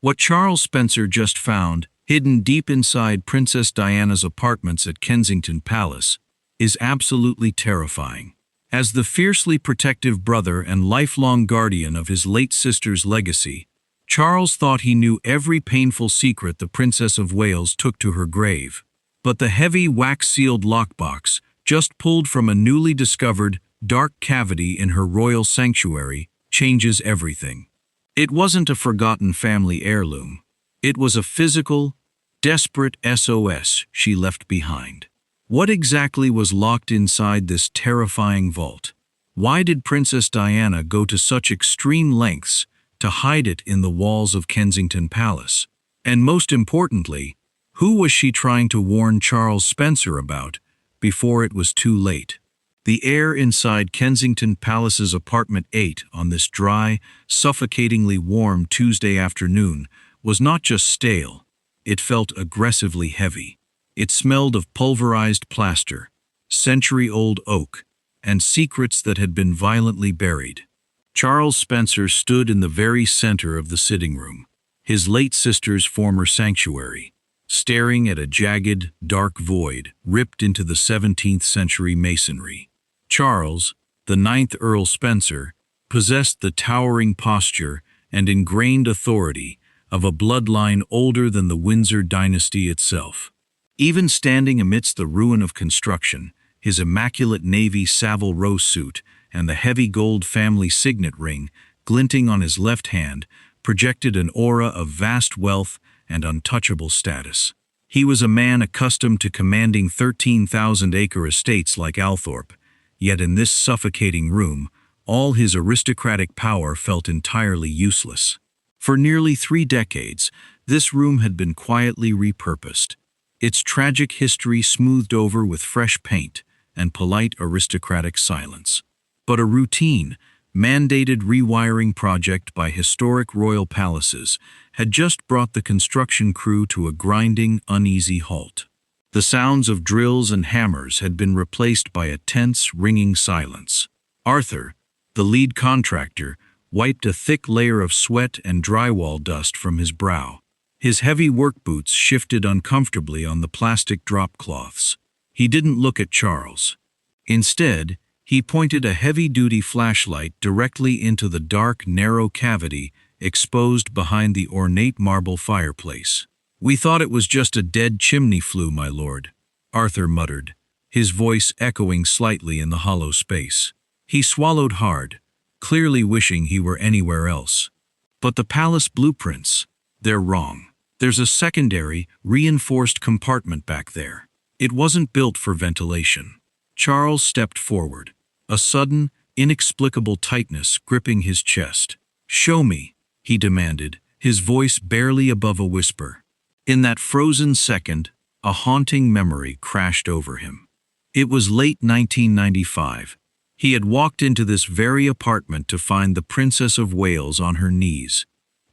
What Charles Spencer just found, hidden deep inside Princess Diana's apartments at Kensington Palace, is absolutely terrifying. As the fiercely protective brother and lifelong guardian of his late sister's legacy, Charles thought he knew every painful secret the Princess of Wales took to her grave. But the heavy wax-sealed lockbox, just pulled from a newly discovered, dark cavity in her royal sanctuary, changes everything. It wasn't a forgotten family heirloom. It was a physical, desperate SOS she left behind. What exactly was locked inside this terrifying vault? Why did Princess Diana go to such extreme lengths to hide it in the walls of Kensington Palace? And most importantly, who was she trying to warn Charles Spencer about before it was too late? The air inside Kensington Palace's apartment 8 on this dry, suffocatingly warm Tuesday afternoon was not just stale, it felt aggressively heavy. It smelled of pulverized plaster, century-old oak, and secrets that had been violently buried. Charles Spencer stood in the very center of the sitting room, his late sister's former sanctuary, staring at a jagged, dark void ripped into the 17th century masonry. Charles, the 9th Earl Spencer, possessed the towering posture and ingrained authority of a bloodline older than the Windsor dynasty itself. Even standing amidst the ruin of construction, his immaculate navy Savile Row suit and the heavy gold family signet ring glinting on his left hand projected an aura of vast wealth and untouchable status. He was a man accustomed to commanding 13,000-acre estates like Althorpe, yet in this suffocating room, all his aristocratic power felt entirely useless. For nearly 3 decades, this room had been quietly repurposed, its tragic history smoothed over with fresh paint and polite aristocratic silence. But a routine, mandated rewiring project by historic royal palaces had just brought the construction crew to a grinding, uneasy halt. The sounds of drills and hammers had been replaced by a tense, ringing silence. Arthur, the lead contractor, wiped a thick layer of sweat and drywall dust from his brow. His heavy work boots shifted uncomfortably on the plastic drop cloths. He didn't look at Charles. Instead, he pointed a heavy-duty flashlight directly into the dark, narrow cavity exposed behind the ornate marble fireplace. "We thought it was just a dead chimney flue, my lord," Arthur muttered, his voice echoing slightly in the hollow space. He swallowed hard, clearly wishing he were anywhere else. "But the palace blueprints, they're wrong. There's a secondary, reinforced compartment back there. It wasn't built for ventilation." Charles stepped forward, a sudden, inexplicable tightness gripping his chest. "Show me," he demanded, his voice barely above a whisper. In that frozen second, a haunting memory crashed over him. It was late 1995. He had walked into this very apartment to find the Princess of Wales on her knees,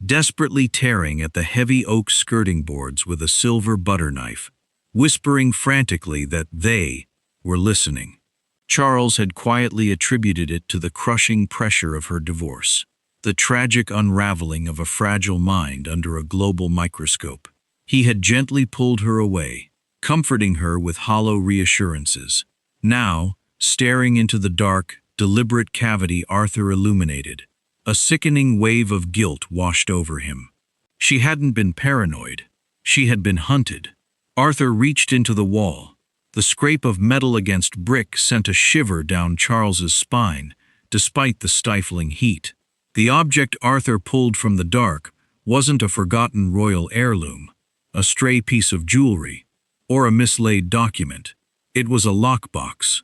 desperately tearing at the heavy oak skirting boards with a silver butter knife, whispering frantically that they were listening. Charles had quietly attributed it to the crushing pressure of her divorce, the tragic unraveling of a fragile mind under a global microscope. He had gently pulled her away, comforting her with hollow reassurances. Now, staring into the dark, deliberate cavity Arthur illuminated, a sickening wave of guilt washed over him. She hadn't been paranoid. She had been hunted. Arthur reached into the wall. The scrape of metal against brick sent a shiver down Charles's spine, despite the stifling heat. The object Arthur pulled from the dark wasn't a forgotten royal heirloom, a stray piece of jewelry, or a mislaid document. It was a lockbox.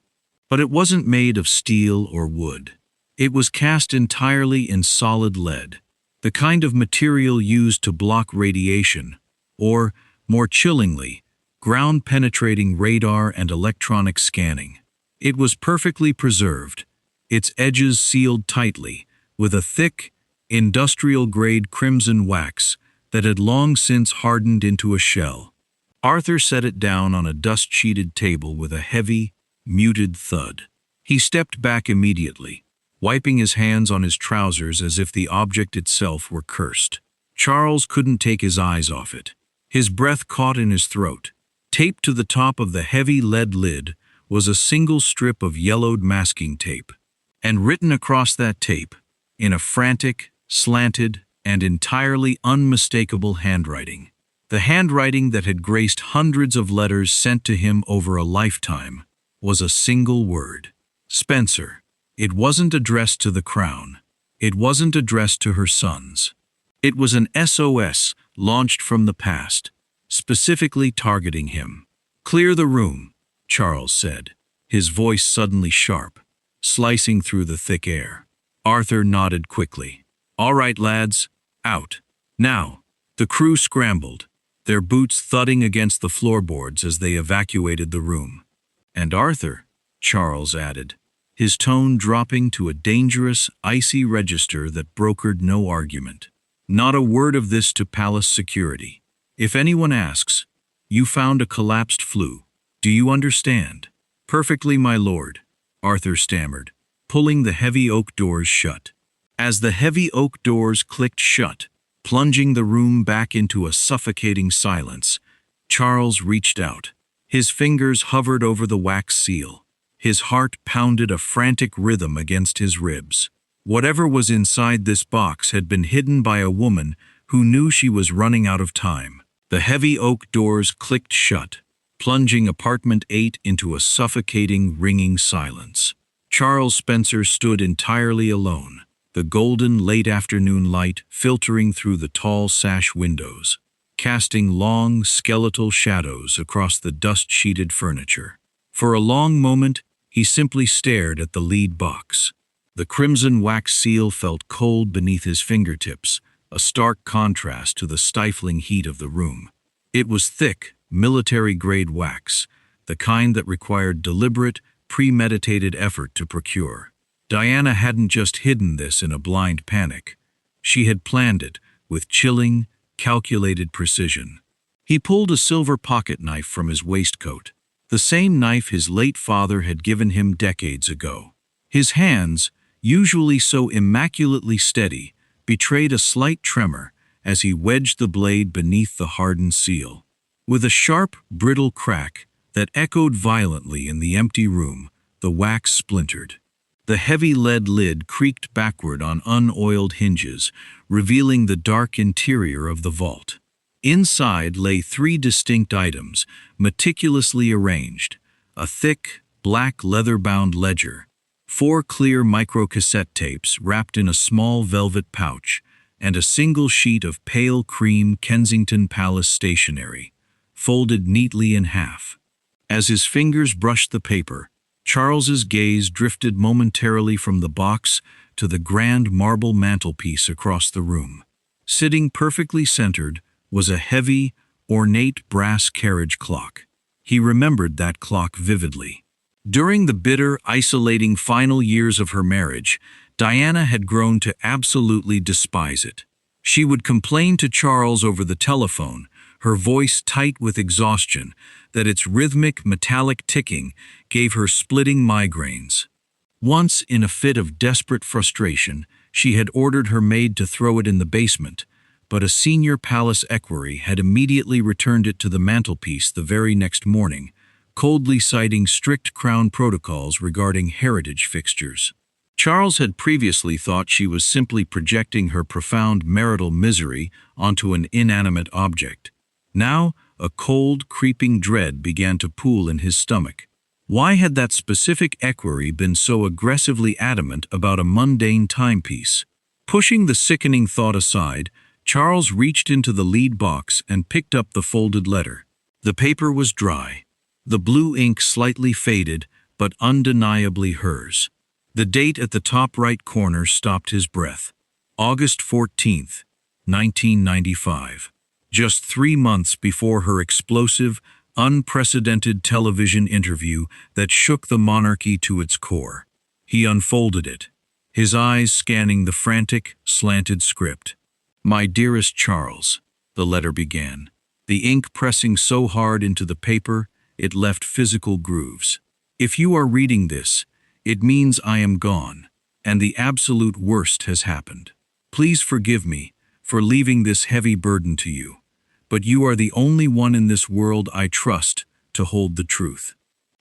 But it wasn't made of steel or wood. It was cast entirely in solid lead, the kind of material used to block radiation, or, more chillingly, ground-penetrating radar and electronic scanning. It was perfectly preserved, its edges sealed tightly, with a thick, industrial-grade crimson wax that had long since hardened into a shell. Arthur set it down on a dust-sheeted table with a heavy, muted thud. He stepped back immediately, wiping his hands on his trousers as if the object itself were cursed. Charles couldn't take his eyes off it. His breath caught in his throat. Taped to the top of the heavy lead lid was a single strip of yellowed masking tape. And written across that tape, in a frantic, slanted, and entirely unmistakable handwriting, the handwriting that had graced hundreds of letters sent to him over a lifetime, was a single word: Spencer. It wasn't addressed to the Crown. It wasn't addressed to her sons. It was an SOS launched from the past, specifically targeting him. "Clear the room," Charles said, his voice suddenly sharp, slicing through the thick air. Arthur nodded quickly. "All right, lads, out. Now." The crew scrambled, their boots thudding against the floorboards as they evacuated the room. "And Arthur," Charles added, his tone dropping to a dangerous, icy register that brokered no argument. "Not a word of this to palace security. If anyone asks, you found a collapsed flue. Do you understand?" "Perfectly, my lord," Arthur stammered, pulling the heavy oak doors shut. As the heavy oak doors clicked shut, plunging the room back into a suffocating silence, Charles reached out. His fingers hovered over the wax seal. His heart pounded a frantic rhythm against his ribs. Whatever was inside this box had been hidden by a woman who knew she was running out of time. The heavy oak doors clicked shut, plunging apartment 8 into a suffocating, ringing silence. Charles Spencer stood entirely alone, the golden late-afternoon light filtering through the tall sash windows, casting long, skeletal shadows across the dust-sheeted furniture. For a long moment, he simply stared at the lead box. The crimson wax seal felt cold beneath his fingertips, a stark contrast to the stifling heat of the room. It was thick, military-grade wax, the kind that required deliberate, premeditated effort to procure. Diana hadn't just hidden this in a blind panic. She had planned it with chilling, calculated precision. He pulled a silver pocket knife from his waistcoat, the same knife his late father had given him decades ago. His hands, usually so immaculately steady, betrayed a slight tremor as he wedged the blade beneath the hardened seal. With a sharp, brittle crack that echoed violently in the empty room, the wax splintered. The heavy lead lid creaked backward on unoiled hinges, revealing the dark interior of the vault. Inside lay 3 distinct items, meticulously arranged: a thick, black leather-bound ledger, 4 clear microcassette tapes wrapped in a small velvet pouch, and a single sheet of pale cream Kensington Palace stationery, folded neatly in half. As his fingers brushed the paper, Charles's gaze drifted momentarily from the box to the grand marble mantelpiece across the room. Sitting perfectly centered was a heavy, ornate brass carriage clock. He remembered that clock vividly. During the bitter, isolating final years of her marriage, Diana had grown to absolutely despise it. She would complain to Charles over the telephone, her voice tight with exhaustion, that its rhythmic, metallic ticking gave her splitting migraines. Once, in a fit of desperate frustration, she had ordered her maid to throw it in the basement, but a senior palace equerry had immediately returned it to the mantelpiece the very next morning, coldly citing strict crown protocols regarding heritage fixtures. Charles had previously thought she was simply projecting her profound marital misery onto an inanimate object. Now, a cold, creeping dread began to pool in his stomach. Why had that specific equerry been so aggressively adamant about a mundane timepiece? Pushing the sickening thought aside, Charles reached into the lead box and picked up the folded letter. The paper was dry, the blue ink slightly faded, but undeniably hers. The date at the top right corner stopped his breath. August 14th, 1995. Just 3 months before her explosive, unprecedented television interview that shook the monarchy to its core. He unfolded it, his eyes scanning the frantic, slanted script. "My dearest Charles," the letter began, the ink pressing so hard into the paper it left physical grooves. "If you are reading this, it means I am gone, and the absolute worst has happened. Please forgive me, for leaving this heavy burden to you, but you are the only one in this world I trust to hold the truth.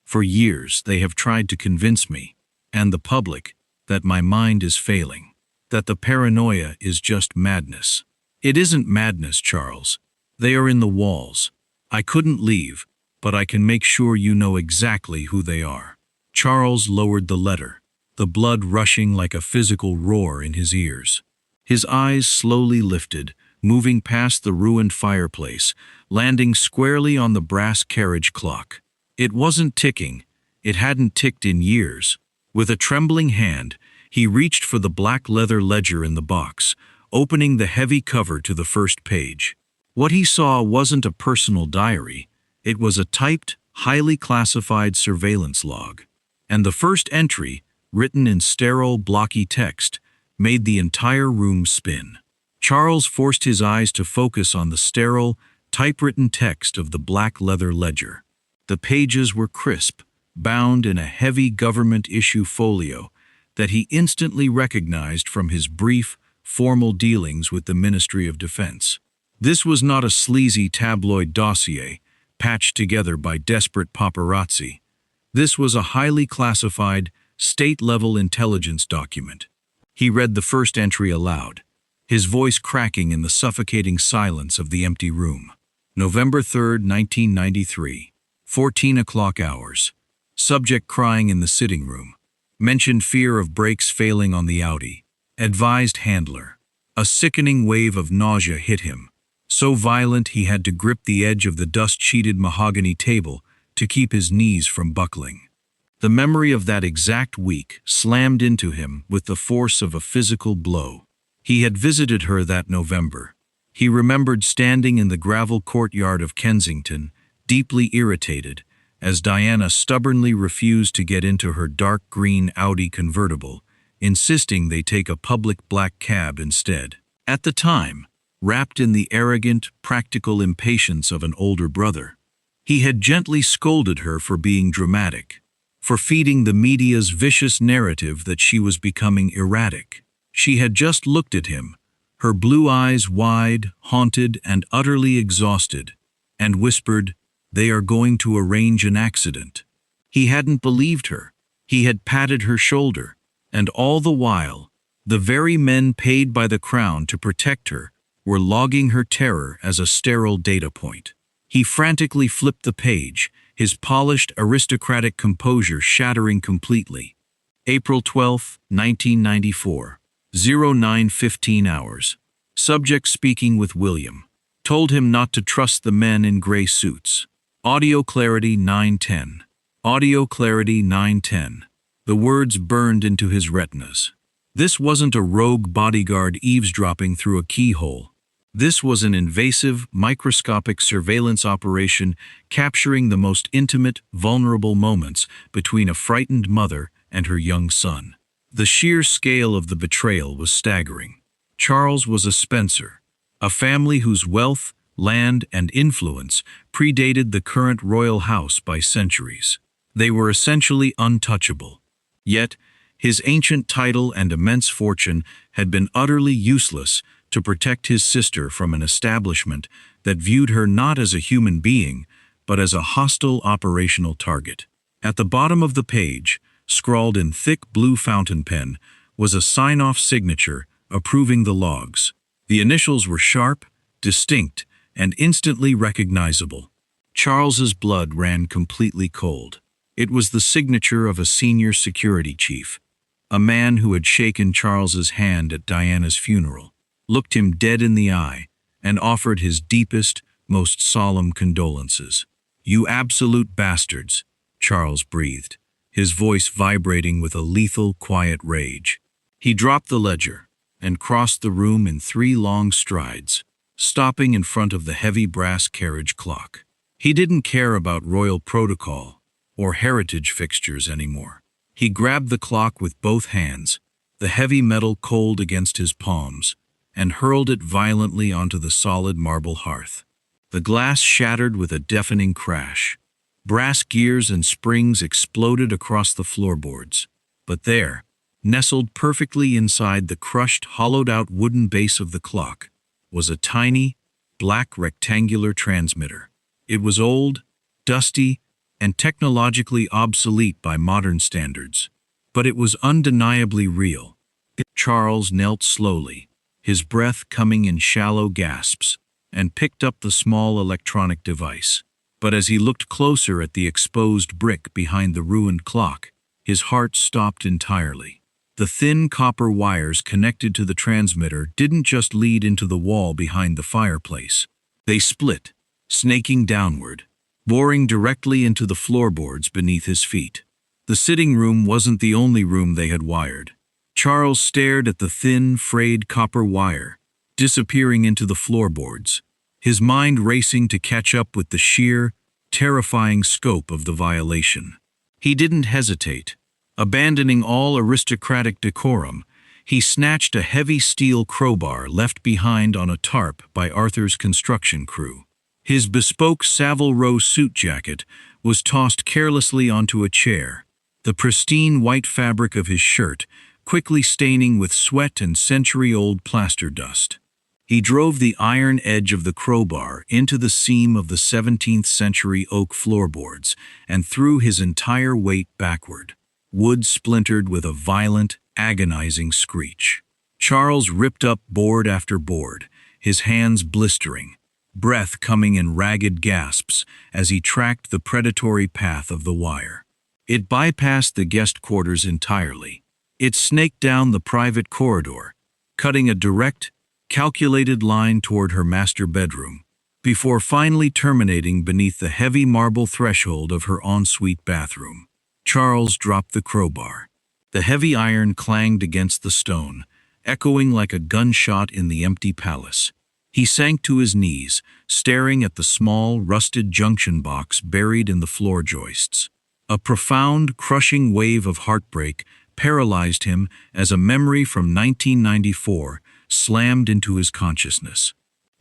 For years they have tried to convince me, and the public, that my mind is failing, that the paranoia is just madness. It isn't madness, Charles. They are in the walls. I couldn't leave, but I can make sure you know exactly who they are." Charles lowered the letter, the blood rushing like a physical roar in his ears. His eyes slowly lifted, moving past the ruined fireplace, landing squarely on the brass carriage clock. It wasn't ticking. It hadn't ticked in years. With a trembling hand, he reached for the black leather ledger in the box, opening the heavy cover to the first page. What he saw wasn't a personal diary. It was a typed, highly classified surveillance log. And the first entry, written in sterile, blocky text, made the entire room spin. Charles forced his eyes to focus on the sterile, typewritten text of the black leather ledger. The pages were crisp, bound in a heavy government-issue folio that he instantly recognized from his brief, formal dealings with the Ministry of Defense. This was not a sleazy tabloid dossier, patched together by desperate paparazzi. This was a highly classified, state-level intelligence document. He read the first entry aloud, his voice cracking in the suffocating silence of the empty room. November 3rd, 1993, 14 o'clock hours. Subject crying in the sitting room. Mentioned fear of brakes failing on the Audi. Advised handler. A sickening wave of nausea hit him, so violent he had to grip the edge of the dust-sheeted mahogany table to keep his knees from buckling. The memory of that exact week slammed into him with the force of a physical blow. He had visited her that November. He remembered standing in the gravel courtyard of Kensington, deeply irritated, as Diana stubbornly refused to get into her dark green Audi convertible, insisting they take a public black cab instead. At the time, wrapped in the arrogant, practical impatience of an older brother, he had gently scolded her for being dramatic, for feeding the media's vicious narrative that she was becoming erratic. She had just looked at him, her blue eyes wide, haunted, and utterly exhausted, and whispered, "They are going to arrange an accident." He hadn't believed her. He had patted her shoulder, and all the while, the very men paid by the crown to protect her were logging her terror as a sterile data point. He frantically flipped the page, his polished, aristocratic composure shattering completely. April 12, 1994, 09:15 hours. Subject speaking with William. Told him not to trust the men in gray suits. Audio clarity 910. Audio clarity 910. The words burned into his retinas. This wasn't a rogue bodyguard eavesdropping through a keyhole. This was an invasive, microscopic surveillance operation capturing the most intimate, vulnerable moments between a frightened mother and her young son. The sheer scale of the betrayal was staggering. Charles was a Spencer, a family whose wealth, land, and influence predated the current royal house by centuries. They were essentially untouchable. Yet, his ancient title and immense fortune had been utterly useless to protect his sister from an establishment that viewed her not as a human being, but as a hostile operational target. At the bottom of the page, scrawled in thick blue fountain pen, was a sign-off signature approving the logs. The initials were sharp, distinct, and instantly recognizable. Charles's blood ran completely cold. It was the signature of a senior security chief, a man who had shaken Charles's hand at Diana's funeral, looked him dead in the eye, and offered his deepest, most solemn condolences. "You absolute bastards," Charles breathed, his voice vibrating with a lethal, quiet rage. He dropped the ledger and crossed the room in 3 long strides, stopping in front of the heavy brass carriage clock. He didn't care about royal protocol or heritage fixtures anymore. He grabbed the clock with both hands, the heavy metal cold against his palms, and hurled it violently onto the solid marble hearth. The glass shattered with a deafening crash. Brass gears and springs exploded across the floorboards. But there, nestled perfectly inside the crushed, hollowed-out wooden base of the clock, was a tiny, black rectangular transmitter. It was old, dusty, and technologically obsolete by modern standards, but it was undeniably real. Charles knelt slowly, his breath coming in shallow gasps, and picked up the small electronic device. But as he looked closer at the exposed brick behind the ruined clock, his heart stopped entirely. The thin copper wires connected to the transmitter didn't just lead into the wall behind the fireplace. They split, snaking downward, boring directly into the floorboards beneath his feet. The sitting room wasn't the only room they had wired. Charles stared at the thin, frayed copper wire, disappearing into the floorboards, his mind racing to catch up with the sheer, terrifying scope of the violation. He didn't hesitate. Abandoning all aristocratic decorum, he snatched a heavy steel crowbar left behind on a tarp by Arthur's construction crew. His bespoke Savile Row suit jacket was tossed carelessly onto a chair, the pristine white fabric of his shirt quickly staining with sweat and century-old plaster dust. He drove the iron edge of the crowbar into the seam of the 17th-century oak floorboards and threw his entire weight backward. Wood splintered with a violent, agonizing screech. Charles ripped up board after board, his hands blistering, breath coming in ragged gasps as he tracked the predatory path of the wire. It bypassed the guest quarters entirely. It snaked down the private corridor, cutting a direct, calculated line toward her master bedroom, before finally terminating beneath the heavy marble threshold of her ensuite bathroom. Charles dropped the crowbar. The heavy iron clanged against the stone, echoing like a gunshot in the empty palace. He sank to his knees, staring at the small, rusted junction box buried in the floor joists. A profound, crushing wave of heartbreak paralyzed him as a memory from 1994 slammed into his consciousness.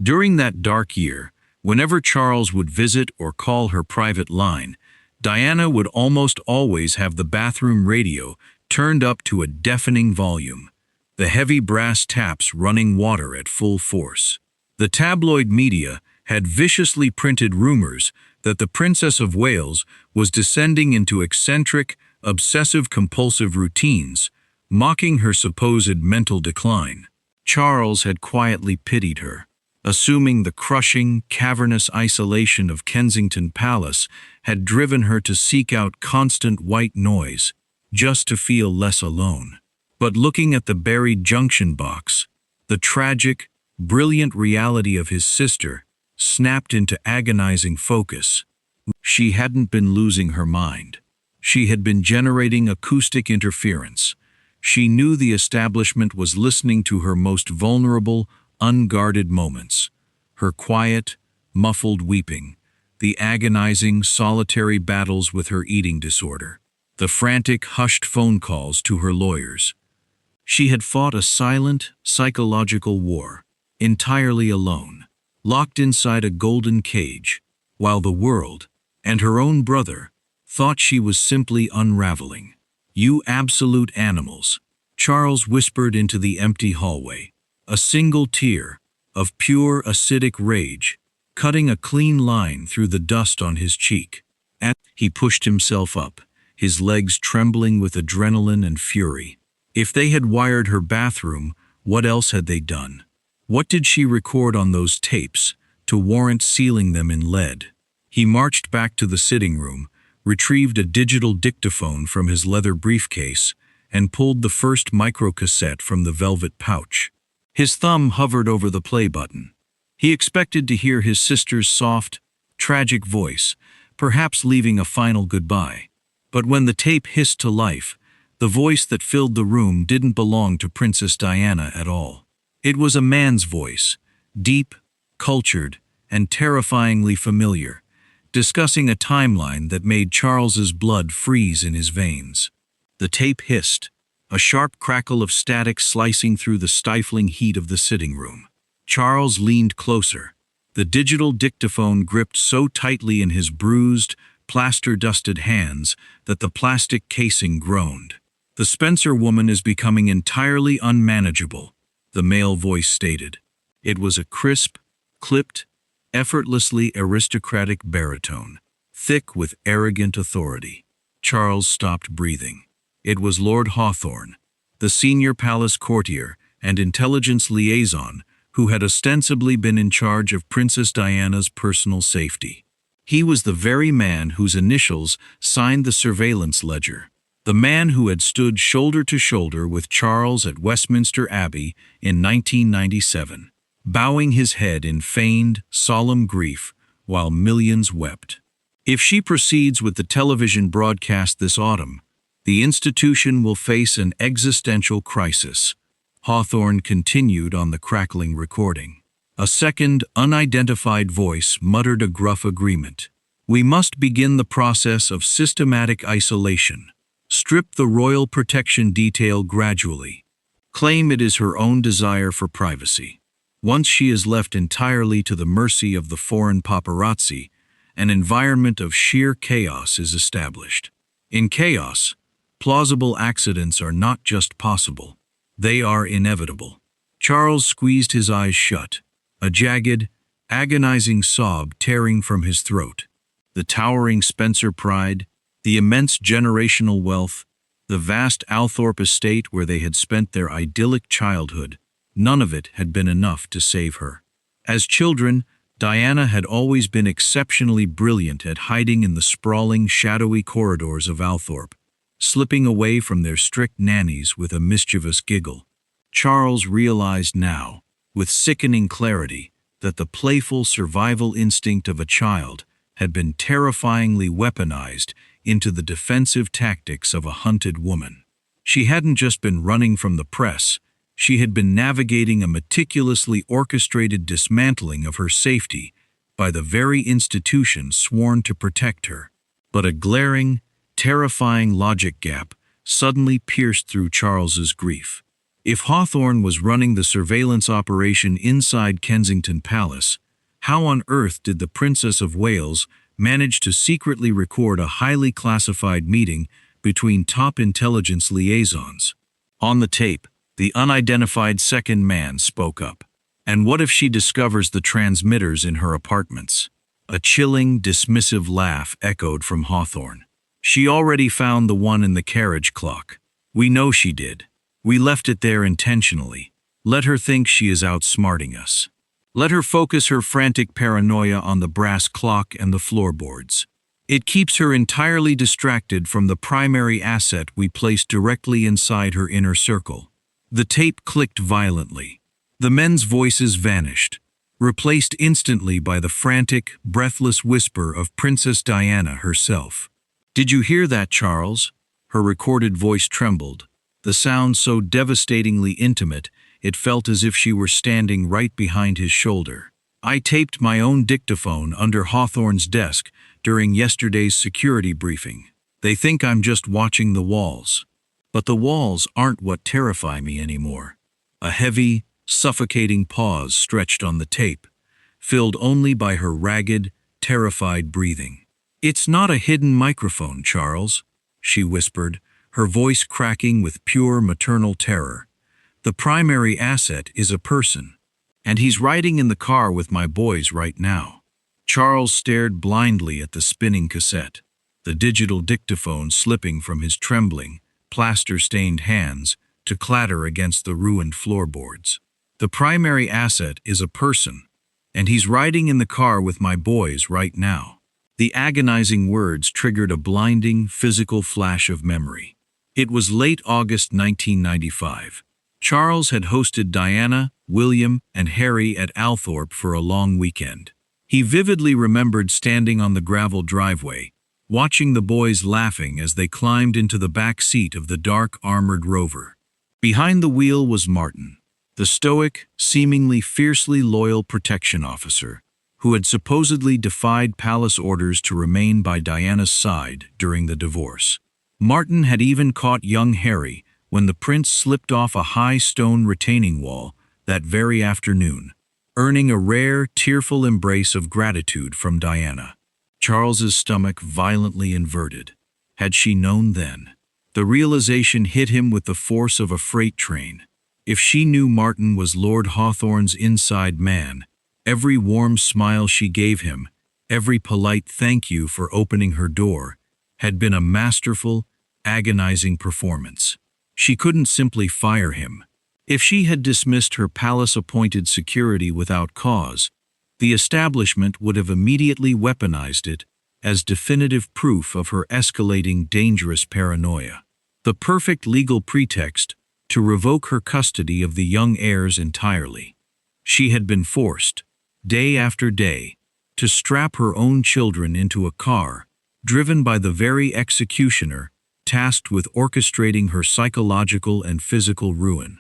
During that dark year, whenever Charles would visit or call her private line, Diana would almost always have the bathroom radio turned up to a deafening volume, the heavy brass taps running water at full force. The tabloid media had viciously printed rumors that the Princess of Wales was descending into eccentric, obsessive-compulsive routines, mocking her supposed mental decline. Charles had quietly pitied her, assuming the crushing, cavernous isolation of Kensington Palace had driven her to seek out constant white noise, just to feel less alone. But looking at the buried junction box, the tragic, brilliant reality of his sister snapped into agonizing focus. She hadn't been losing her mind. She had been generating acoustic interference. She knew the establishment was listening to her most vulnerable, unguarded moments. Her quiet, muffled weeping, the agonizing, solitary battles with her eating disorder, the frantic, hushed phone calls to her lawyers. She had fought a silent, psychological war, entirely alone, locked inside a golden cage, while the world, and her own brother, thought she was simply unraveling. "You absolute animals," Charles whispered into the empty hallway, a single tear of pure acidic rage, cutting a clean line through the dust on his cheek. He pushed himself up, his legs trembling with adrenaline and fury. If they had wired her bathroom, what else had they done? What did she record on those tapes to warrant sealing them in lead? He marched back to the sitting room, retrieved a digital dictaphone from his leather briefcase, and pulled the first microcassette from the velvet pouch. His thumb hovered over the play button. He expected to hear his sister's soft, tragic voice, perhaps leaving a final goodbye. But when the tape hissed to life, the voice that filled the room didn't belong to Princess Diana at all. It was a man's voice, deep, cultured, and terrifyingly familiar, discussing a timeline that made Charles's blood freeze in his veins. The tape hissed, a sharp crackle of static slicing through the stifling heat of the sitting room. Charles leaned closer, the digital dictaphone gripped so tightly in his bruised, plaster-dusted hands that the plastic casing groaned. "The Spencer woman is becoming entirely unmanageable," the male voice stated. It was a crisp, clipped, effortlessly aristocratic baritone, thick with arrogant authority. Charles stopped breathing. It was Lord Hawthorne, the senior palace courtier and intelligence liaison who had ostensibly been in charge of Princess Diana's personal safety. He was the very man whose initials signed the surveillance ledger, the man who had stood shoulder to shoulder with Charles at Westminster Abbey in 1997, bowing his head in feigned, solemn grief while millions wept. If she proceeds with the television broadcast this autumn, the institution will face an existential crisis, Hawthorne continued on the crackling recording. A second, unidentified voice muttered a gruff agreement. We must begin the process of systematic isolation. Strip the royal protection detail gradually. Claim it is her own desire for privacy. Once she is left entirely to the mercy of the foreign paparazzi, an environment of sheer chaos is established. In chaos, plausible accidents are not just possible, they are inevitable. Charles squeezed his eyes shut, a jagged, agonizing sob tearing from his throat. The towering Spencer pride, the immense generational wealth, the vast Althorpe estate where they had spent their idyllic childhood, none of it had been enough to save her. As children, Diana had always been exceptionally brilliant at hiding in the sprawling, shadowy corridors of Althorpe, slipping away from their strict nannies with a mischievous giggle. Charles realized now, with sickening clarity, that the playful survival instinct of a child had been terrifyingly weaponized into the defensive tactics of a hunted woman. She hadn't just been running from the press, she had been navigating a meticulously orchestrated dismantling of her safety by the very institution sworn to protect her. But a glaring, terrifying logic gap suddenly pierced through Charles's grief. If Hawthorne was running the surveillance operation inside Kensington Palace, how on earth did the Princess of Wales manage to secretly record a highly classified meeting between top intelligence liaisons? On the tape, the unidentified second man spoke up. And what if she discovers the transmitters in her apartments? A chilling, dismissive laugh echoed from Hawthorne. She already found the one in the carriage clock. We know she did. We left it there intentionally. Let her think she is outsmarting us. Let her focus her frantic paranoia on the brass clock and the floorboards. It keeps her entirely distracted from the primary asset we placed directly inside her inner circle. The tape clicked violently. The men's voices vanished, replaced instantly by the frantic, breathless whisper of Princess Diana herself. Did you hear that, Charles? Her recorded voice trembled, the sound so devastatingly intimate it felt as if she were standing right behind his shoulder. I taped my own dictaphone under Hawthorne's desk during yesterday's security briefing. They think I'm just watching the walls. But the walls aren't what terrify me anymore. A heavy, suffocating pause stretched on the tape, filled only by her ragged, terrified breathing. It's not a hidden microphone, Charles, she whispered, her voice cracking with pure maternal terror. The primary asset is a person, and he's riding in the car with my boys right now. Charles stared blindly at the spinning cassette, the digital dictaphone slipping from his trembling, plaster-stained hands to clatter against the ruined floorboards. The primary asset is a person, and he's riding in the car with my boys right now. The agonizing words triggered a blinding, physical flash of memory. It was late August 1995. Charles had hosted Diana, William, and Harry at Althorpe for a long weekend. He vividly remembered standing on the gravel driveway, watching the boys laughing as they climbed into the back seat of the dark armored Rover. Behind the wheel was Martin, the stoic, seemingly fiercely loyal protection officer, who had supposedly defied palace orders to remain by Diana's side during the divorce. Martin had even caught young Harry when the prince slipped off a high stone retaining wall that very afternoon, earning a rare, tearful embrace of gratitude from Diana. Charles's stomach violently inverted. Had she known then? The realization hit him with the force of a freight train. If she knew Martin was Lord Hawthorne's inside man, every warm smile she gave him, every polite thank you for opening her door, had been a masterful, agonizing performance. She couldn't simply fire him. If she had dismissed her palace-appointed security without cause, the establishment would have immediately weaponized it as definitive proof of her escalating dangerous paranoia. The perfect legal pretext to revoke her custody of the young heirs entirely. She had been forced, day after day, to strap her own children into a car, driven by the very executioner tasked with orchestrating her psychological and physical ruin.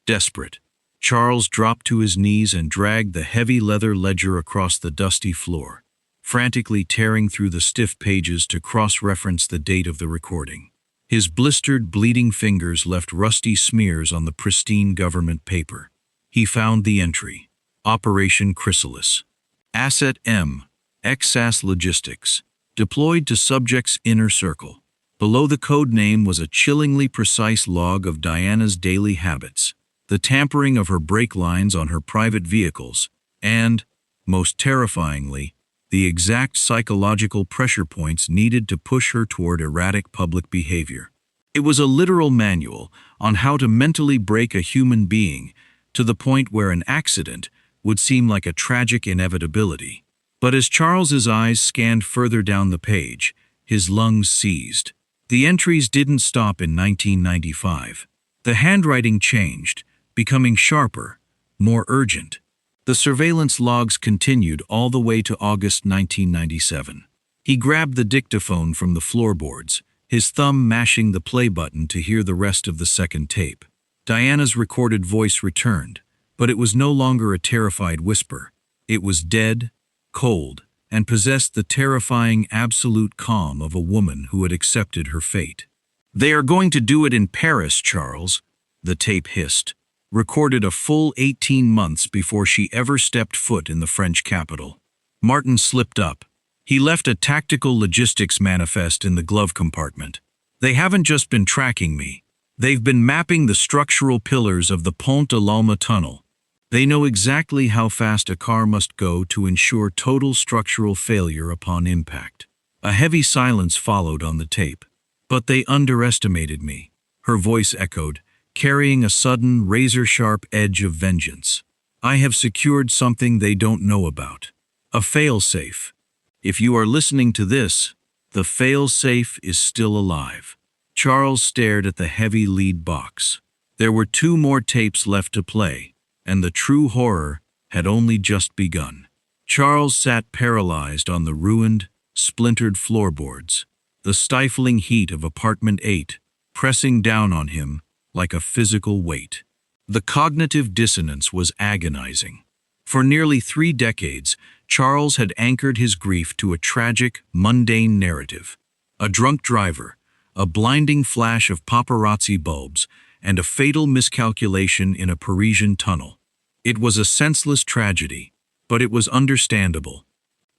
Desperate, Charles dropped to his knees and dragged the heavy leather ledger across the dusty floor, frantically tearing through the stiff pages to cross-reference the date of the recording. His blistered, bleeding fingers left rusty smears on the pristine government paper. He found the entry: Operation Chrysalis. Asset M, XSAS Logistics, deployed to subject's inner circle. Below the code name was a chillingly precise log of Diana's daily habits, the tampering of her brake lines on her private vehicles, and, most terrifyingly, the exact psychological pressure points needed to push her toward erratic public behavior. It was a literal manual on how to mentally break a human being to the point where an accident would seem like a tragic inevitability. But as Charles's eyes scanned further down the page, his lungs seized. The entries didn't stop in 1995. The handwriting changed, becoming sharper, more urgent. The surveillance logs continued all the way to August 1997. He grabbed the dictaphone from the floorboards, his thumb mashing the play button to hear the rest of the second tape. Diana's recorded voice returned, but it was no longer a terrified whisper. It was dead, cold, and possessed the terrifying absolute calm of a woman who had accepted her fate. "They are going to do it in Paris, Charles," the tape hissed. Recorded a full 18 months before she ever stepped foot in the French capital. Martin slipped up. He left a tactical logistics manifest in the glove compartment. "They haven't just been tracking me. They've been mapping the structural pillars of the Pont de l'Alma tunnel. They know exactly how fast a car must go to ensure total structural failure upon impact." A heavy silence followed on the tape. "But they underestimated me," her voice echoed, carrying a sudden, razor-sharp edge of vengeance. "I have secured something they don't know about. A fail-safe. If you are listening to this, the fail-safe is still alive." Charles stared at the heavy lead box. There were 2 more tapes left to play, and the true horror had only just begun. Charles sat paralyzed on the ruined, splintered floorboards, the stifling heat of apartment 8 pressing down on him like a physical weight. The cognitive dissonance was agonizing. For nearly 3 decades, Charles had anchored his grief to a tragic, mundane narrative. A drunk driver, a blinding flash of paparazzi bulbs, and a fatal miscalculation in a Parisian tunnel. It was a senseless tragedy, but it was understandable.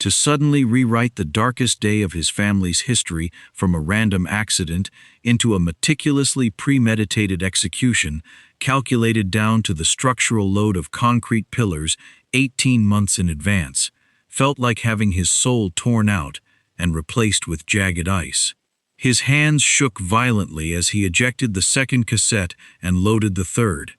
To suddenly rewrite the darkest day of his family's history from a random accident into a meticulously premeditated execution, calculated down to the structural load of concrete pillars 18 months in advance, felt like having his soul torn out and replaced with jagged ice. His hands shook violently as he ejected the second cassette and loaded the third.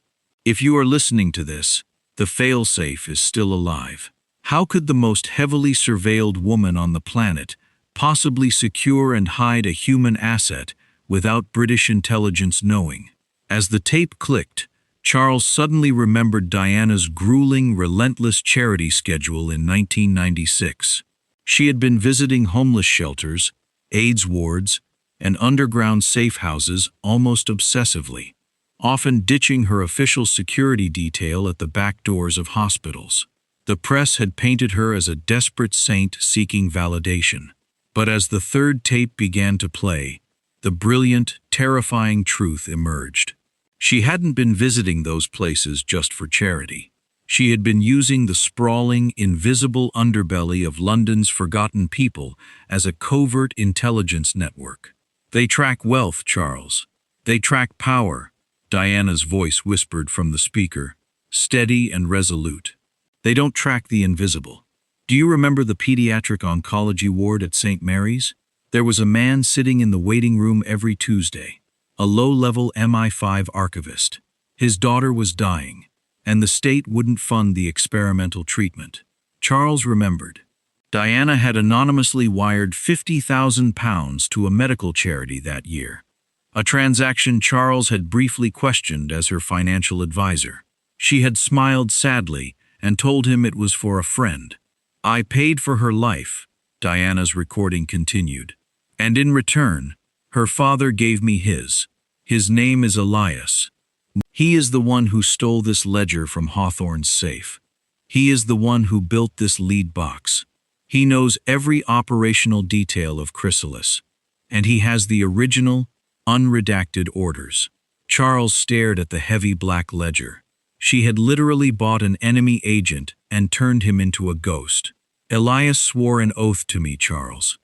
If you are listening to this, the failsafe is still alive. How could the most heavily surveilled woman on the planet possibly secure and hide a human asset without British intelligence knowing? As the tape clicked, Charles suddenly remembered Diana's grueling, relentless charity schedule in 1996. She had been visiting homeless shelters, AIDS wards, and underground safe houses almost obsessively, often ditching her official security detail at the back doors of hospitals. The press had painted her as a desperate saint seeking validation. But as the third tape began to play, the brilliant, terrifying truth emerged. She hadn't been visiting those places just for charity. She had been using the sprawling, invisible underbelly of London's forgotten people as a covert intelligence network. They track wealth, Charles. They track power. Diana's voice whispered from the speaker, steady and resolute. They don't track the invisible. Do you remember the pediatric oncology ward at St. Mary's? There was a man sitting in the waiting room every Tuesday, a low-level MI5 archivist. His daughter was dying, and the state wouldn't fund the experimental treatment. Charles remembered. Diana had anonymously wired £50,000 to a medical charity that year, a transaction Charles had briefly questioned as her financial advisor. She had smiled sadly and told him it was for a friend. I paid for her life, Diana's recording continued, and in return, her father gave me his. His name is Elias. He is the one who stole this ledger from Hawthorne's safe. He is the one who built this lead box. He knows every operational detail of Chrysalis, and he has the original, unredacted orders. Charles stared at the heavy black ledger. She had literally bought an enemy agent and turned him into a ghost. Elias swore an oath to me, Charles.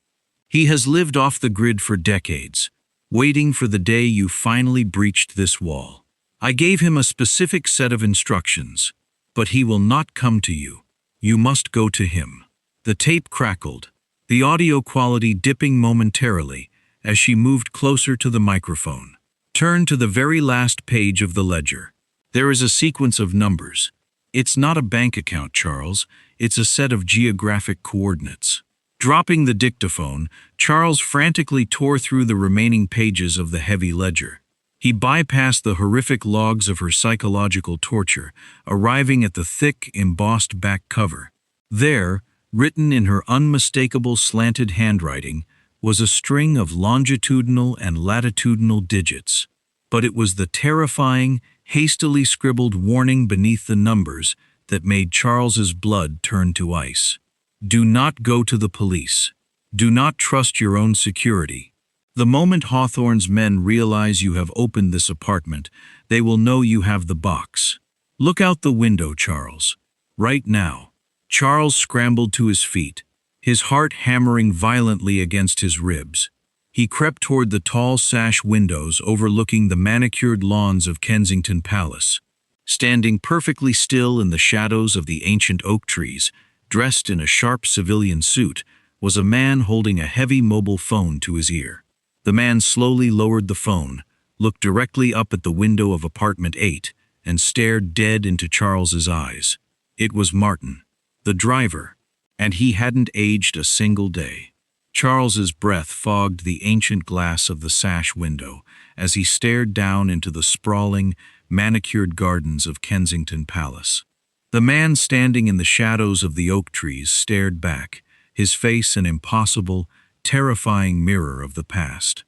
He has lived off the grid for decades, waiting for the day you finally breached this wall. I gave him a specific set of instructions, but he will not come to you. You must go to him. The tape crackled, the audio quality dipping momentarily as she moved closer to the microphone. Turn to the very last page of the ledger. There is a sequence of numbers. It's not a bank account, Charles. It's a set of geographic coordinates. Dropping the dictaphone, Charles frantically tore through the remaining pages of the heavy ledger. He bypassed the horrific logs of her psychological torture, arriving at the thick, embossed back cover. There, written in her unmistakable slanted handwriting, was a string of longitudinal and latitudinal digits. But it was the terrifying, hastily scribbled warning beneath the numbers that made Charles's blood turn to ice. Do not go to the police. Do not trust your own security. The moment Hawthorne's men realize you have opened this apartment, they will know you have the box. Look out the window, Charles. Right now. Charles scrambled to his feet, his heart hammering violently against his ribs. He crept toward the tall sash windows overlooking the manicured lawns of Kensington Palace. Standing perfectly still in the shadows of the ancient oak trees, dressed in a sharp civilian suit, was a man holding a heavy mobile phone to his ear. The man slowly lowered the phone, looked directly up at the window of apartment 8, and stared dead into Charles's eyes. It was Martin, the driver, and he hadn't aged a single day. Charles's breath fogged the ancient glass of the sash window as he stared down into the sprawling, manicured gardens of Kensington Palace. The man standing in the shadows of the oak trees stared back, his face an impossible, terrifying mirror of the past.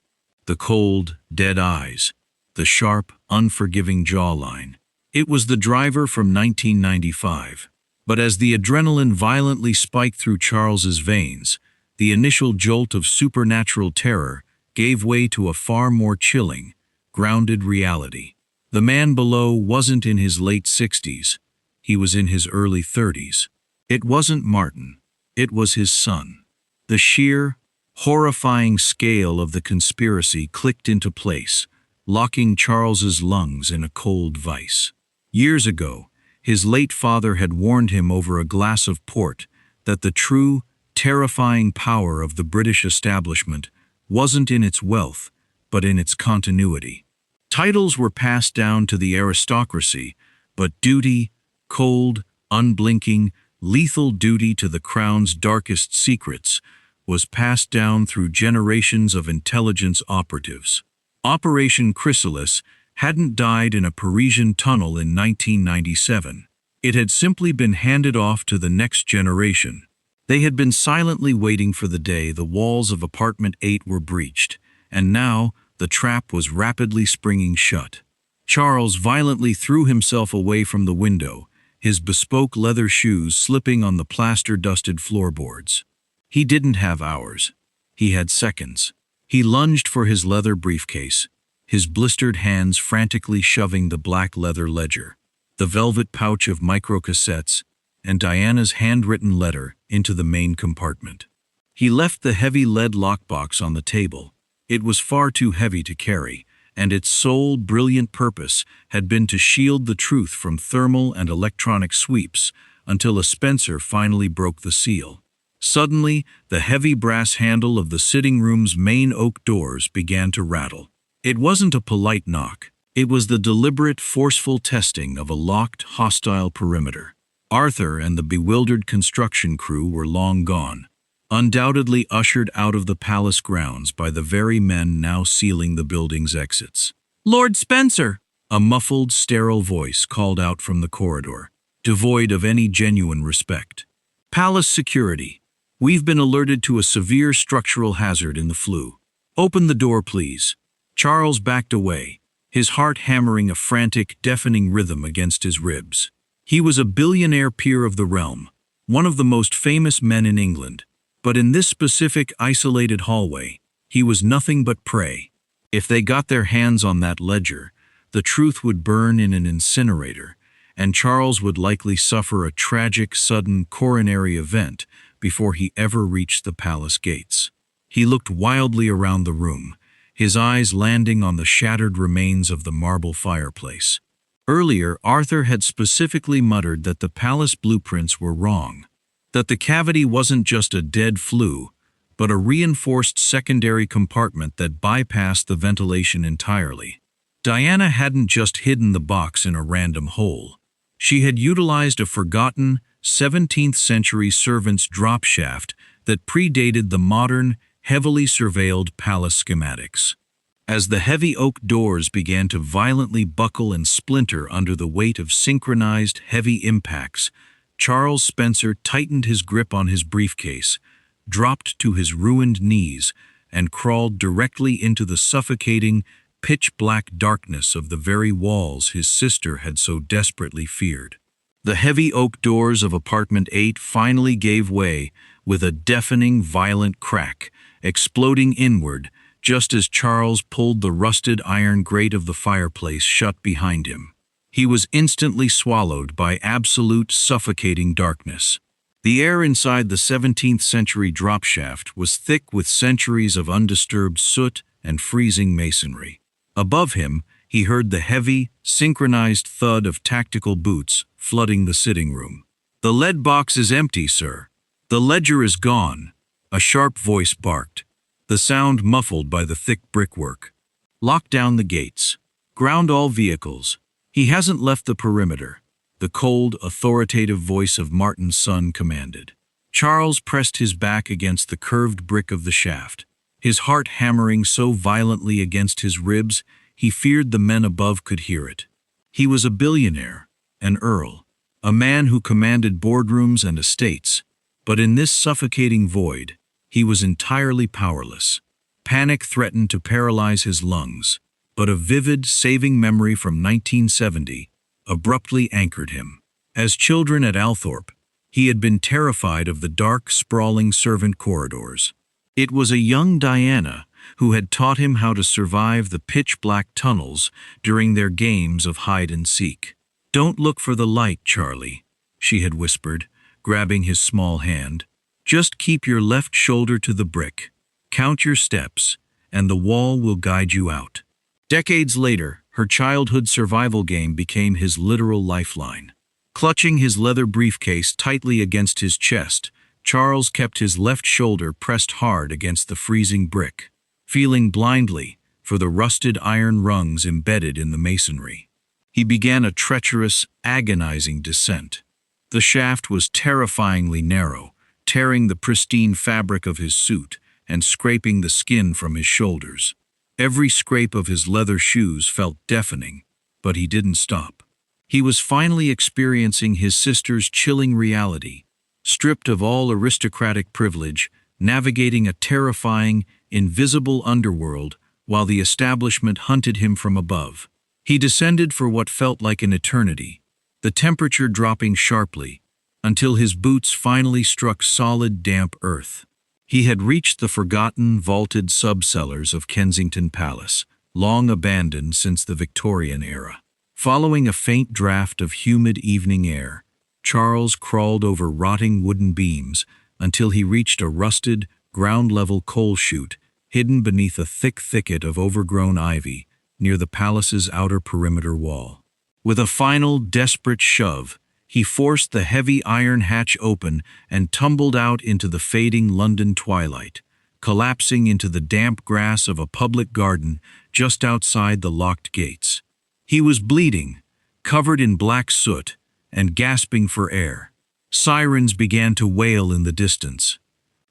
The cold, dead eyes, the sharp, unforgiving jawline. It was the driver from 1995. But as the adrenaline violently spiked through Charles's veins, the initial jolt of supernatural terror gave way to a far more chilling, grounded reality. The man below wasn't in his late 60s. He was in his early 30s. It wasn't Martin. It was his son. The sheer, horrifying scale of the conspiracy clicked into place, locking Charles's lungs in a cold vice. Years ago, his late father had warned him over a glass of port that the true, terrifying power of the British establishment wasn't in its wealth, but in its continuity. Titles were passed down to the aristocracy, but duty, cold, unblinking, lethal duty to the crown's darkest secrets, was passed down through generations of intelligence operatives. Operation Chrysalis hadn't died in a Parisian tunnel in 1997. It had simply been handed off to the next generation. They had been silently waiting for the day the walls of apartment 8 were breached, and now the trap was rapidly springing shut. Charles violently threw himself away from the window, his bespoke leather shoes slipping on the plaster-dusted floorboards. He didn't have hours. He had seconds. He lunged for his leather briefcase, his blistered hands frantically shoving the black leather ledger, the velvet pouch of microcassettes, and Diana's handwritten letter into the main compartment. He left the heavy lead lockbox on the table. It was far too heavy to carry, and its sole brilliant purpose had been to shield the truth from thermal and electronic sweeps until a Spencer finally broke the seal. Suddenly, the heavy brass handle of the sitting room's main oak doors began to rattle. It wasn't a polite knock. It was the deliberate, forceful testing of a locked, hostile perimeter. Arthur and the bewildered construction crew were long gone, undoubtedly ushered out of the palace grounds by the very men now sealing the building's exits. "Lord Spencer!" A muffled, sterile voice called out from the corridor, devoid of any genuine respect. "Palace security. We've been alerted to a severe structural hazard in the flue. Open the door, please." Charles backed away, his heart hammering a frantic, deafening rhythm against his ribs. He was a billionaire peer of the realm, one of the most famous men in England, but in this specific isolated hallway, he was nothing but prey. If they got their hands on that ledger, the truth would burn in an incinerator, and Charles would likely suffer a tragic, sudden coronary event before he ever reached the palace gates. He looked wildly around the room, his eyes landing on the shattered remains of the marble fireplace. Earlier, Arthur had specifically muttered that the palace blueprints were wrong, that the cavity wasn't just a dead flue, but a reinforced secondary compartment that bypassed the ventilation entirely. Diana hadn't just hidden the box in a random hole. She had utilized a forgotten 17th-century servant's drop shaft that predated the modern, heavily surveilled palace schematics. As the heavy oak doors began to violently buckle and splinter under the weight of synchronized heavy impacts, Charles Spencer tightened his grip on his briefcase, dropped to his ruined knees, and crawled directly into the suffocating, pitch-black darkness of the very walls his sister had so desperately feared. The heavy oak doors of apartment 8 finally gave way with a deafening, violent crack, exploding inward just as Charles pulled the rusted iron grate of the fireplace shut behind him. He was instantly swallowed by absolute, suffocating darkness. The air inside the 17th-century dropshaft was thick with centuries of undisturbed soot and freezing masonry. Above him, he heard the heavy, synchronized thud of tactical boots flooding the sitting room. "The lead box is empty, sir. The ledger is gone," a sharp voice barked, the sound muffled by the thick brickwork. "Lock down the gates. Ground all vehicles. He hasn't left the perimeter," the cold, authoritative voice of Martin's son commanded. Charles pressed his back against the curved brick of the shaft, his heart hammering so violently against his ribs he feared the men above could hear it. He was a billionaire, an earl, a man who commanded boardrooms and estates, but in this suffocating void, he was entirely powerless. Panic threatened to paralyze his lungs, but a vivid, saving memory from 1970 abruptly anchored him. As children at Althorpe, he had been terrified of the dark, sprawling servant corridors. It was a young Diana who had taught him how to survive the pitch-black tunnels during their games of hide-and-seek. "Don't look for the light, Charlie," she had whispered, grabbing his small hand. "Just keep your left shoulder to the brick. Count your steps, and the wall will guide you out." Decades later, her childhood survival game became his literal lifeline. Clutching his leather briefcase tightly against his chest, Charles kept his left shoulder pressed hard against the freezing brick, feeling blindly for the rusted iron rungs embedded in the masonry. He began a treacherous, agonizing descent. The shaft was terrifyingly narrow, tearing the pristine fabric of his suit and scraping the skin from his shoulders. Every scrape of his leather shoes felt deafening, but he didn't stop. He was finally experiencing his sister's chilling reality, stripped of all aristocratic privilege, navigating a terrifying, invisible underworld while the establishment hunted him from above. He descended for what felt like an eternity, the temperature dropping sharply, until his boots finally struck solid, damp earth. He had reached the forgotten, vaulted subcellars of Kensington Palace, long abandoned since the Victorian era. Following a faint draft of humid evening air, Charles crawled over rotting wooden beams until he reached a rusted, ground-level coal chute hidden beneath a thick thicket of overgrown ivy near the palace's outer perimeter wall. With a final, desperate shove, he forced the heavy iron hatch open and tumbled out into the fading London twilight, collapsing into the damp grass of a public garden just outside the locked gates. He was bleeding, covered in black soot, and gasping for air. Sirens began to wail in the distance.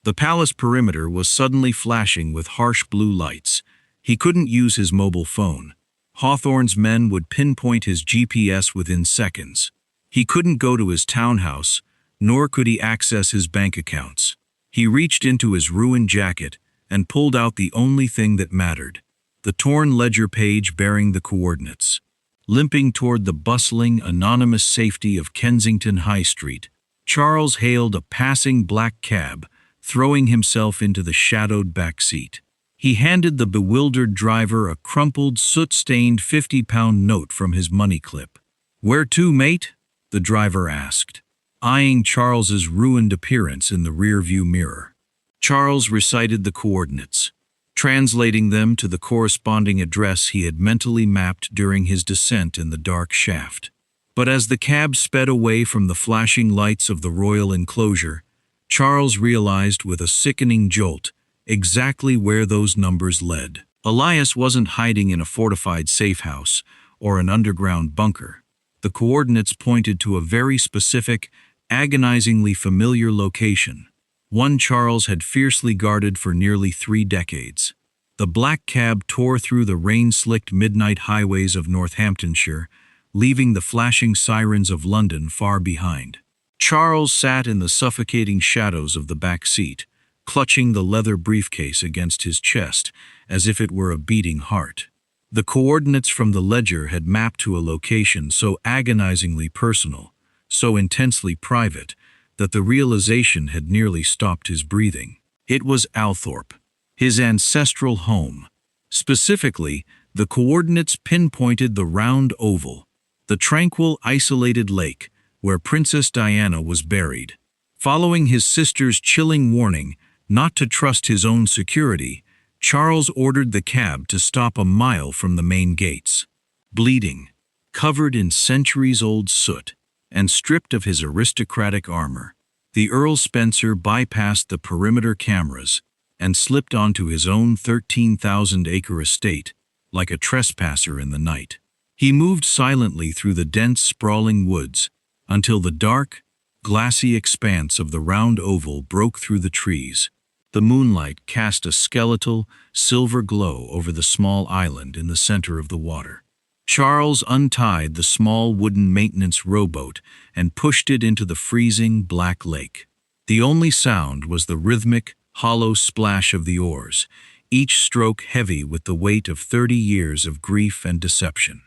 The palace perimeter was suddenly flashing with harsh blue lights. He couldn't use his mobile phone. Hawthorne's men would pinpoint his GPS within seconds. He couldn't go to his townhouse, nor could he access his bank accounts. He reached into his ruined jacket and pulled out the only thing that mattered, the torn ledger page bearing the coordinates. Limping toward the bustling, anonymous safety of Kensington High Street, Charles hailed a passing black cab, throwing himself into the shadowed back seat. He handed the bewildered driver a crumpled, soot-stained 50-pound note from his money clip. "Where to, mate?" the driver asked, eyeing Charles's ruined appearance in the rearview mirror. Charles recited the coordinates, translating them to the corresponding address he had mentally mapped during his descent in the dark shaft. But as the cab sped away from the flashing lights of the royal enclosure, Charles realized with a sickening jolt exactly where those numbers led. Elias wasn't hiding in a fortified safe house or an underground bunker. The coordinates pointed to a very specific, agonizingly familiar location, one Charles had fiercely guarded for nearly 3 decades. The black cab tore through the rain-slicked midnight highways of Northamptonshire, leaving the flashing sirens of London far behind. Charles sat in the suffocating shadows of the back seat, clutching the leather briefcase against his chest as if it were a beating heart. The coordinates from the ledger had mapped to a location so agonizingly personal, so intensely private, that the realization had nearly stopped his breathing. It was Althorpe, his ancestral home. Specifically, the coordinates pinpointed the round oval, the tranquil, isolated lake where Princess Diana was buried. Following his sister's chilling warning not to trust his own security, Charles ordered the cab to stop a mile from the main gates. Bleeding, covered in centuries-old soot, and stripped of his aristocratic armor, the Earl Spencer bypassed the perimeter cameras and slipped onto his own 13,000-acre estate like a trespasser in the night. He moved silently through the dense, sprawling woods until the dark, glassy expanse of the round oval broke through the trees. The moonlight cast a skeletal, silver glow over the small island in the center of the water. Charles untied the small wooden maintenance rowboat and pushed it into the freezing black lake. The only sound was the rhythmic, hollow splash of the oars, each stroke heavy with the weight of 30 years of grief and deception.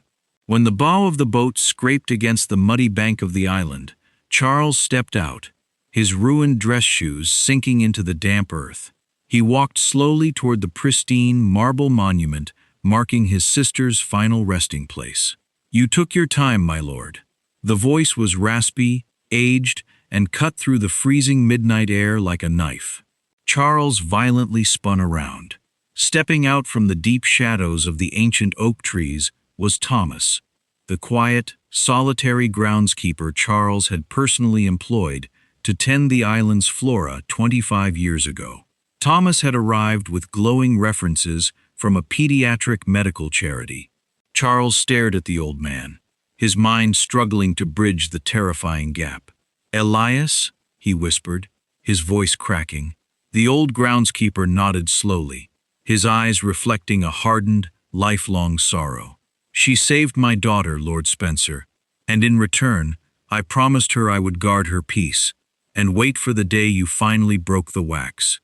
When the bow of the boat scraped against the muddy bank of the island, Charles stepped out, his ruined dress shoes sinking into the damp earth. He walked slowly toward the pristine marble monument marking his sister's final resting place. "You took your time, my lord." The voice was raspy, aged, and cut through the freezing midnight air like a knife. Charles violently spun around. Stepping out from the deep shadows of the ancient oak trees was Thomas, the quiet, solitary groundskeeper Charles had personally employed to tend the island's flora 25 years ago. Thomas had arrived with glowing references from a pediatric medical charity. Charles stared at the old man, his mind struggling to bridge the terrifying gap. "Elias?" he whispered, his voice cracking. The old groundskeeper nodded slowly, his eyes reflecting a hardened, lifelong sorrow. "She saved my daughter, Lord Spencer, and in return, I promised her I would guard her peace and wait for the day you finally broke the wax."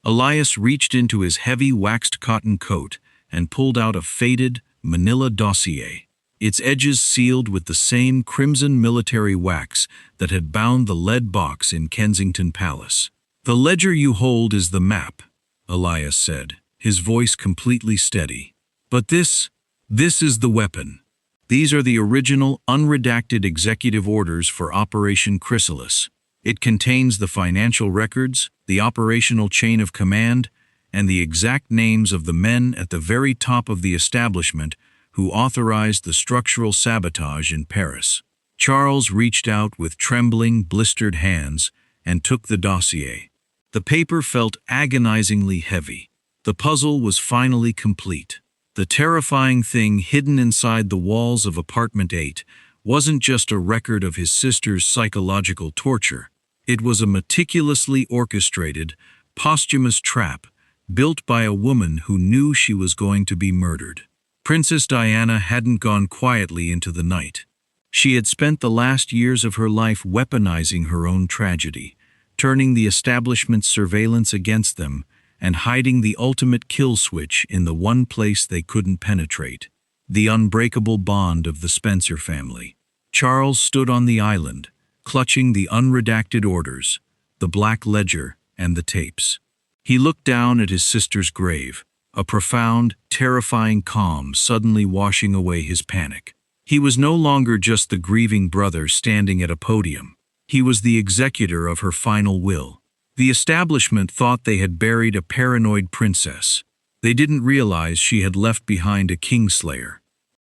Elias reached into his heavy waxed cotton coat and pulled out a faded, manila dossier, its edges sealed with the same crimson military wax that had bound the lead box in Kensington Palace. "The ledger you hold is the map," Elias said, his voice completely steady. "But this is the weapon. These are the original, unredacted executive orders for Operation Chrysalis. It contains the financial records, the operational chain of command, and the exact names of the men at the very top of the establishment who authorized the structural sabotage in Paris. Charles reached out with trembling, blistered hands and took the dossier. The paper felt agonizingly heavy. The puzzle was finally complete. The terrifying thing hidden inside the walls of apartment 8 wasn't just a record of his sister's psychological torture. It was a meticulously orchestrated, posthumous trap built by a woman who knew she was going to be murdered. Princess Diana hadn't gone quietly into the night. She had spent the last years of her life weaponizing her own tragedy, turning the establishment's surveillance against them, and hiding the ultimate kill switch in the one place they couldn't penetrate: the unbreakable bond of the Spencer family. Charles stood on the island, clutching the unredacted orders, the black ledger, and the tapes. He looked down at his sister's grave, a profound, terrifying calm suddenly washing away his panic. He was no longer just the grieving brother standing at a podium. He was the executor of her final will. The establishment thought they had buried a paranoid princess. They didn't realize she had left behind a kingslayer,